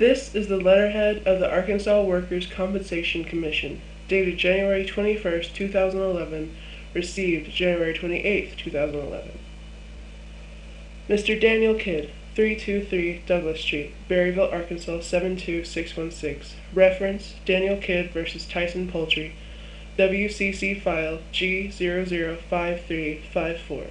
This is the letterhead of the Arkansas Workers' Compensation Commission, dated January 21st, 2011, received January 28th, 2011. Mr. Daniel KIDD, 323 Douglas Street, Berryville, Arkansas 72616. Reference: Daniel KIDD v. Tyson Poultry, WCC file G005354.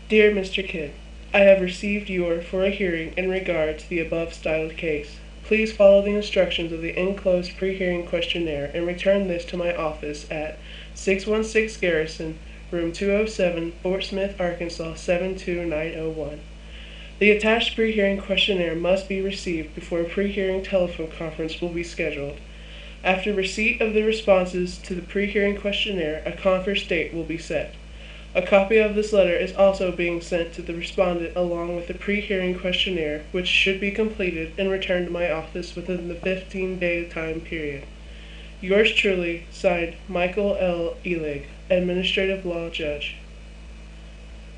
Dear Mr. KIDD, I have received your for a hearing in regard to the above styled case. Please follow the instructions of the enclosed pre-hearing questionnaire and return this to my office at 616 Garrison, Room 207, Fort Smith, Arkansas 72901. The attached pre-hearing questionnaire must be received before a pre-hearing telephone conference will be scheduled. After receipt of the responses to the pre-hearing questionnaire, a conference date will be set. A copy of this letter is also being sent to the respondent along with the pre-hearing questionnaire, which should be completed and returned to my office within the 15-day time period. Yours truly, signed Michael L. Elig, Administrative Law Judge.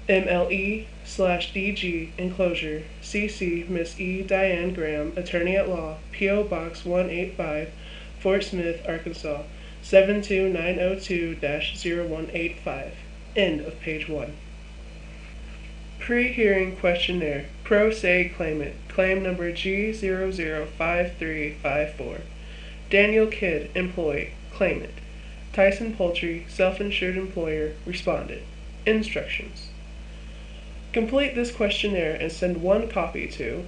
MLE/DG Enclosure CC Miss E. Diane Graham, Attorney at Law, P.O. Box 185, Fort Smith, Arkansas 72902-0185. End of page 1. Pre-hearing questionnaire. Pro se claimant. Claim number G005354. Daniel KIDD, employee. Claimant. Tyson Poultry, self-insured employer. Respondent. Instructions. Complete this questionnaire and send one copy to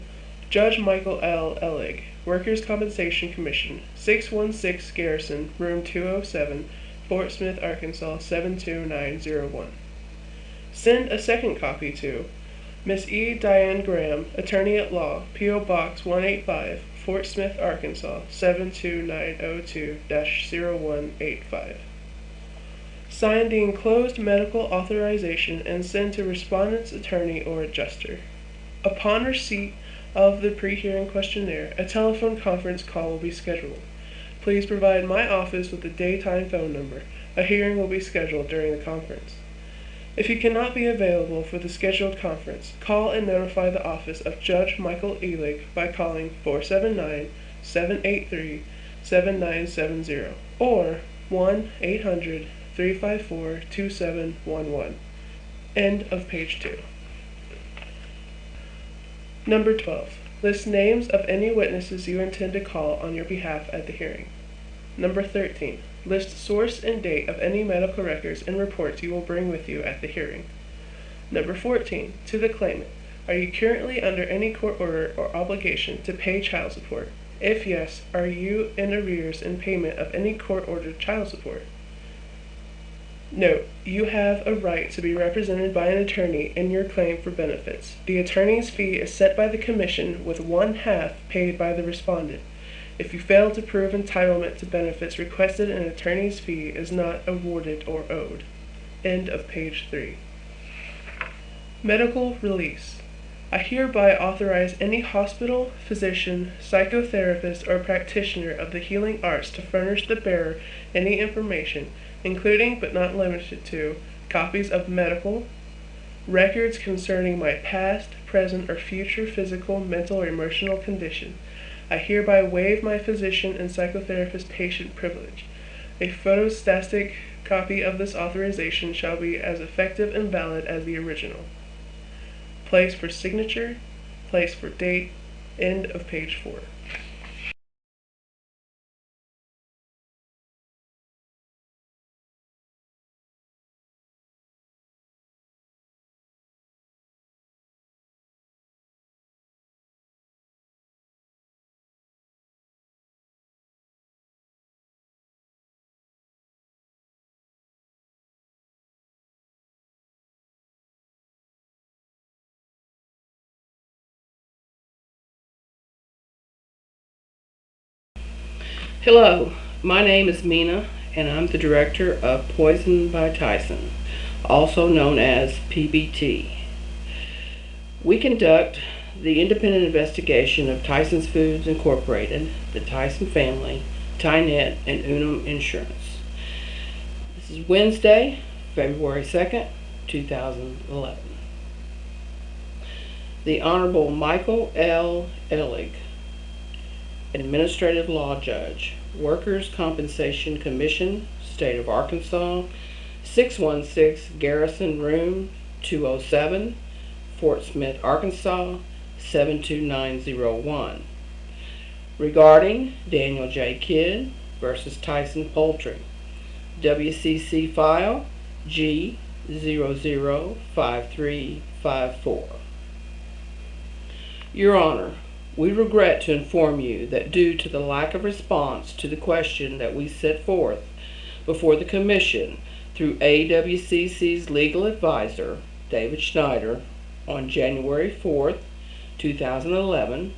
Judge Michael L. Elig, Workers' Compensation Commission, 616 Garrison, Room 207, Fort Smith, Arkansas 72901. Send a second copy to Miss E. Diane Graham, Attorney at Law, P.O. Box 185, Fort Smith, Arkansas 72902-0185. Sign the enclosed medical authorization and send to respondent's attorney or adjuster. Upon receipt of the pre-hearing questionnaire, a telephone conference call will be scheduled. Please provide my office with the daytime phone number. A hearing will be scheduled during the conference. If you cannot be available for the scheduled conference, call and notify the office of Judge Michael Elig by calling 479-783-7970 or 1-800-354-2711. End of page 2. Number 12. List names of any witnesses you intend to call on your behalf at the hearing. Number 13. List source and date of any medical records and reports you will bring with you at the hearing. Number 14. To the claimant. Are you currently under any court order or obligation to pay child support? If yes, are you in arrears in payment of any court-ordered child support? Note: you have a right to be represented by an attorney in your claim for benefits. The attorney's fee is set by the Commission, with 1/2 paid by the respondent. If you fail to prove entitlement to benefits requested, an attorney's fee is not awarded or owed. End of page 3. Medical release. I hereby authorize any hospital, physician, psychotherapist, or practitioner of the healing arts to furnish the bearer any information, including but not limited to copies of medical records concerning my past, present, or future physical, mental, or emotional condition. I hereby waive my physician and psychotherapist patient privilege. A photostatic copy of this authorization shall be as effective and valid as the original. Place for signature, place for date. End of page 4. Hello, my name is Mina, and I'm the director of Poison by Tyson, also known as PBT. We conduct the independent investigation of Tyson's Foods Incorporated, the Tyson family, TYNET, and Unum Insurance. This is Wednesday, February 2nd, 2011. The Honorable Michael L. Elig, Administrative Law Judge, Workers' Compensation Commission, State of Arkansas, 616 Garrison Room 207, Fort Smith, Arkansas, 72901. Regarding Daniel J. Kidd versus Tyson Poultry, WCC file G005354. Your Honor, we regret to inform you that due to the lack of response to the question that we set forth before the Commission through AWCC's legal advisor, David Schneider, on January 4th, 2011,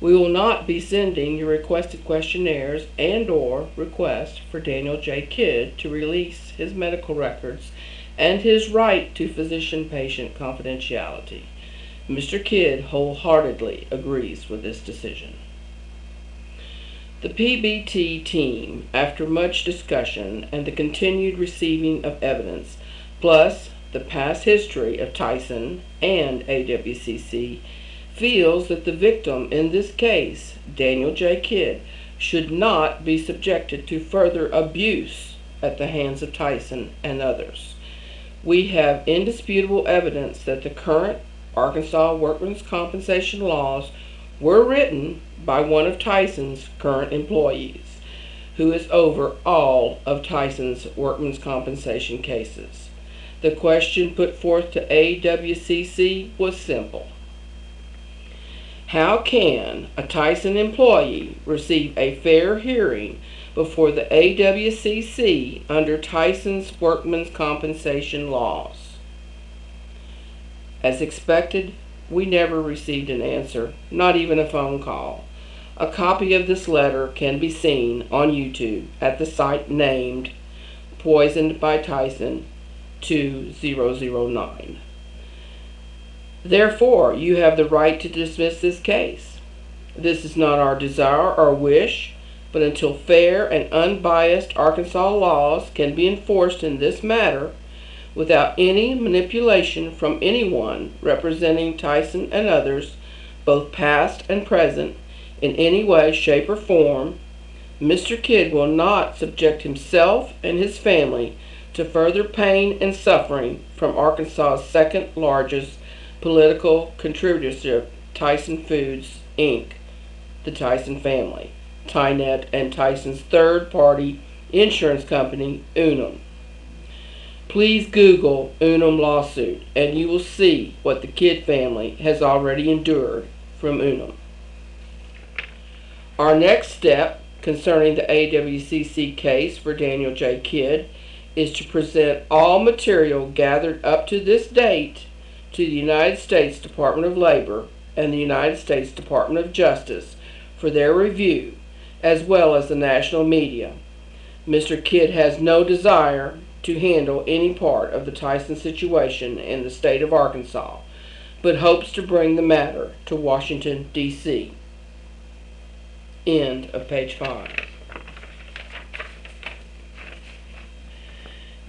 we will not be sending your requested questionnaires and/or request for Daniel J. Kidd to release his medical records and his right to physician-patient confidentiality. Mr. Kidd wholeheartedly agrees with this decision. The PBT team, after much discussion and the continued receiving of evidence, plus the past history of Tyson and AWCC, feels that the victim in this case, Daniel J. Kidd, should not be subjected to further abuse at the hands of Tyson and others. We have indisputable evidence that the current Arkansas workmen's compensation laws were written by one of Tyson's current employees, who is over all of Tyson's workmen's compensation cases. The question put forth to AWCC was simple. How can a Tyson employee receive a fair hearing before the AWCC under Tyson's workmen's compensation laws? As expected, we never received an answer, not even a phone call. A copy of this letter can be seen on YouTube at the site named Poisoned by Tyson 2009. Therefore, you have the right to dismiss this case. This is not our desire or wish, but until fair and unbiased Arkansas laws can be enforced in this matter without any manipulation from anyone representing Tyson and others, both past and present, in any way, shape, or form, Mr. Kidd will not subject himself and his family to further pain and suffering from Arkansas's second largest political contributorship, Tyson Foods, Inc., the Tyson family, TYNET, and Tyson's third-party insurance company, Unum. Please Google Unum lawsuit, and you will see what the Kidd family has already endured from Unum. Our next step concerning the AWCC case for Daniel J. Kidd is to present all material gathered up to this date to the United States Department of Labor and the United States Department of Justice for their review, as well as the national media. Mr. Kidd has no desire to handle any part of the Tyson situation in the state of Arkansas, but hopes to bring the matter to Washington, D.C. End of page 5.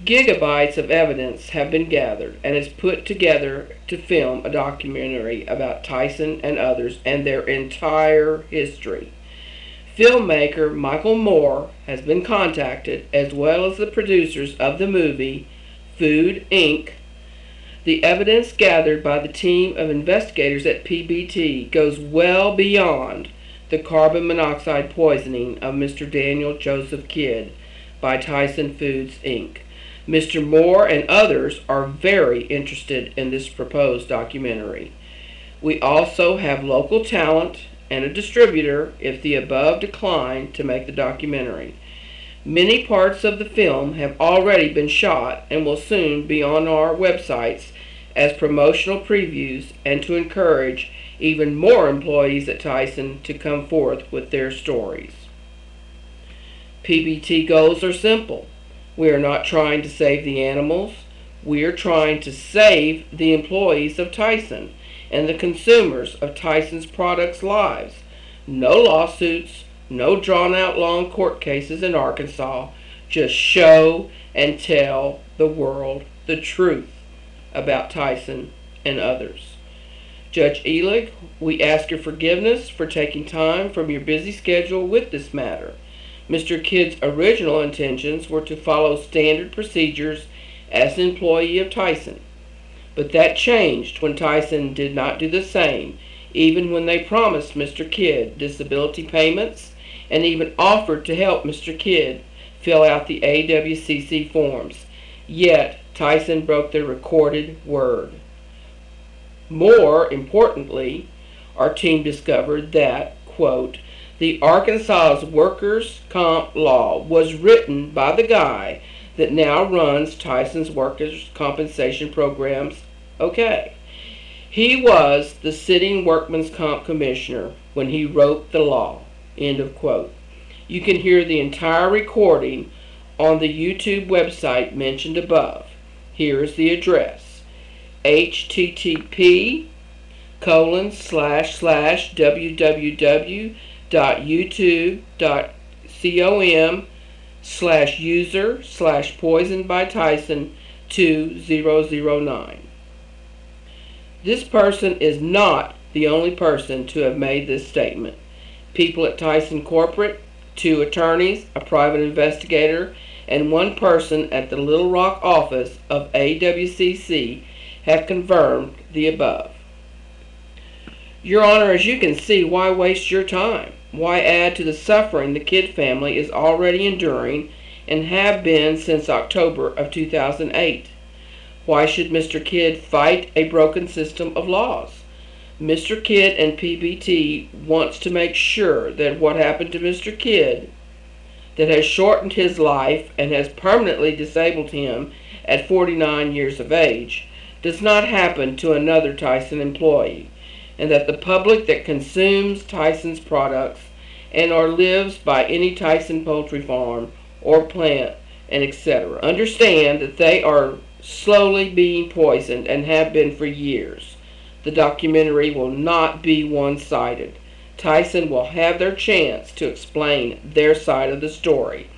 Gigabytes of evidence have been gathered and is put together to film a documentary about Tyson and others and their entire history. Filmmaker Michael Moore has been contacted, as well as the producers of the movie Food, Inc. The evidence gathered by the team of investigators at PBT goes well beyond the carbon monoxide poisoning of Mr. Daniel Joseph Kidd by Tyson Foods, Inc. Mr. Moore and others are very interested in this proposed documentary. We also have local talent and a distributor if the above decline to make the documentary. Many parts of the film have already been shot and will soon be on our websites as promotional previews and to encourage even more employees at Tyson to come forth with their stories. PBT goals are simple. We are not trying to save the animals. We are trying to save the employees of Tyson and the consumers of Tyson's products' lives. No lawsuits, no drawn-out long court cases in Arkansas. Just show and tell the world the truth about Tyson and others. Judge Elig, we ask your forgiveness for taking time from your busy schedule with this matter. Mr. Kidd's original intentions were to follow standard procedures as an employee of Tyson, but that changed when Tyson did not do the same, even when they promised Mr. Kidd disability payments and even offered to help Mr. Kidd fill out the AWCC forms. Yet, Tyson broke their recorded word. More importantly, our team discovered that, quote, the Arkansas's workers' comp law was written by the guy that now runs Tyson's workers' compensation programs. Okay. He was the sitting workman's comp commissioner when he wrote the law. End of quote. You can hear the entire recording on the YouTube website mentioned above. Here is the address: http://www.youtube.com/user/poisonbytyson2009. This person is not the only person to have made this statement. People at Tyson Corporate, 2 attorneys, a private investigator, and 1 person at the Little Rock office of AWCC have confirmed the above. Your Honor, as you can see, why waste your time? Why add to the suffering the Kidd family is already enduring and have been since October of 2008? Why should Mr. Kidd fight a broken system of laws? Mr. Kidd and PBT wants to make sure that what happened to Mr. Kidd, that has shortened his life and has permanently disabled him at 49 years of age, does not happen to another Tyson employee, and that the public that consumes Tyson's products and or lives by any Tyson poultry farm or plant and etc. understand that they are slowly being poisoned and have been for years. The documentary will not be one-sided. Tyson will have their chance to explain their side of the story.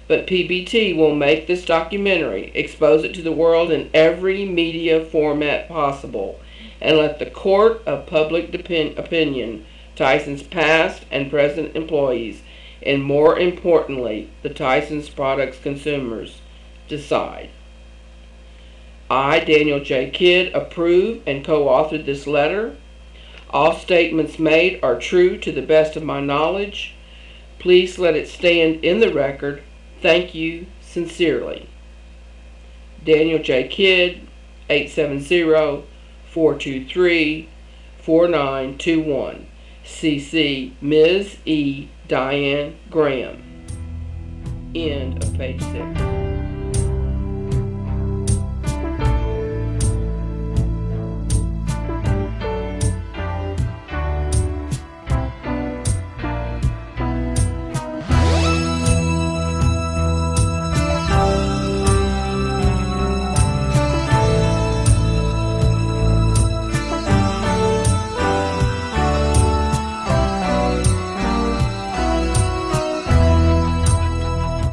But PBT will make this documentary, expose it to the world in every media format possible, and let the court of public opinion, Tyson's past and present employees, and more importantly, the Tyson's products consumers, decide. I, Daniel J. Kidd, approve and co-authored this letter. All statements made are true to the best of my knowledge. Please let it stand in the record. Thank you sincerely. Daniel J. Kidd, 870-423-4921. CC Ms. E. Diane Graham. End of page 6.